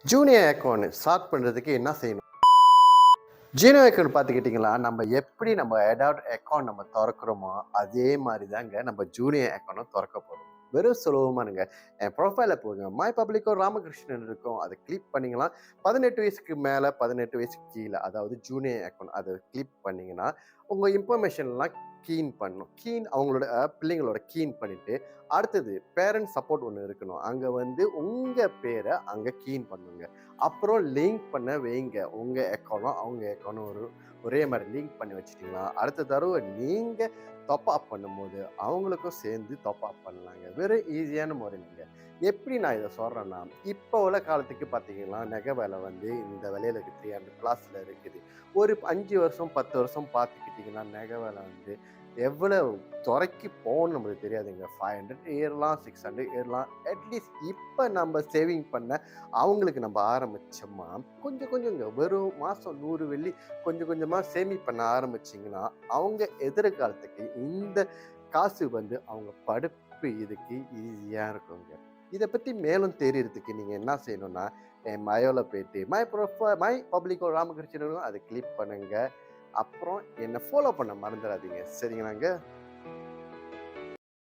Junior account start பண்ணுறதுக்கு என்ன செய்யணும்? ஜூனியர் அக்கௌண்ட் பார்த்துக்கிட்டிங்களா, நம்ம அடாப்ட் அக்கௌண்ட் நம்ம திறக்கிறோமோ, அதே மாதிரி தாங்க நம்ம ஜூனியர் அக்கௌண்ட்டும் திறக்க போகிறோம். வெறும் சுலபமானுங்க. என் ப்ரொஃபைலில் போங்க. மை பப்ளிக்கோ ராமகிருஷ்ணன் இருக்கும். அதை கிளிக் பண்ணிங்கன்னா 18 வயசுக்கு மேலே 18 வயசுக்கு கீழே, அதாவது ஜூனியர் அக்கௌண்ட் அதை கிளிக் பண்ணிங்கன்னா உங்கள் இன்ஃபர்மேஷன்லாம் கீன் பண்ணணும். அவங்களோட பிள்ளைங்களோட கீன் பண்ணிவிட்டு அடுத்தது பேரண்ட் சப்போர்ட் ஒன்று இருக்கணும். அங்கே உங்கள் பேரை அங்கே கீன் பண்ணுங்க. அப்புறம் லிங்க் பண்ண வைங்க. உங்கள் அக்கௌண்ட்டும் அவங்க அக்கௌண்ட்டும் ஒரே மாதிரி லிங்க் பண்ணி வச்சுட்டிங்களா, அடுத்த தடவை நீங்கள் டாப் அப் பண்ணும்போது அவங்களுக்கும் சேர்ந்து டாப் அப் பண்ணலாங்க. வெறும் ஈஸியான முறைங்க. எப்படி நான் இதை சொல்கிறேன்னா, இப்போ உள்ள காலத்துக்கு பார்த்தீங்கன்னா நகை விலை இந்த விலையில் இருக்குது, 300 ப்ளஸில் இருக்குது. ஒரு 5 வருஷம் 10 வருஷம் பார்த்துக்கிட்டிங்கன்னா நகை விலை எவ்வளோ துறைக்கு போகணும்னு நம்மளுக்கு தெரியாதுங்க. 500 ஏறலாம், 600 ஏறலாம். அட்லீஸ்ட் இப்போ நம்ம சேவிங் பண்ண அவங்களுக்கு நம்ம ஆரம்பித்தோம்னா கொஞ்சம் கொஞ்சங்க வெறும் மாதம் 100 வெள்ளி கொஞ்சம் கொஞ்சமாக சேமிப் பண்ண ஆரம்பிச்சிங்கன்னா அவங்க எதிர்காலத்துக்கு இந்த காசு அவங்க படிப்பு இதுக்கு ஈஸியாக இருக்குங்க. இதை பற்றி மேலும் தெரியறதுக்கு நீங்கள் என்ன செய்யணும்னா, என் மயோவில் போயிட்டு மை பப்ளிக்கோ ராமகிருஷ்ணனும் அதை கிளிக் பண்ணுங்க. அப்புறம் என்னை ஃபாலோ பண்ண மறந்துடாதீங்க. சரிங்களாங்க?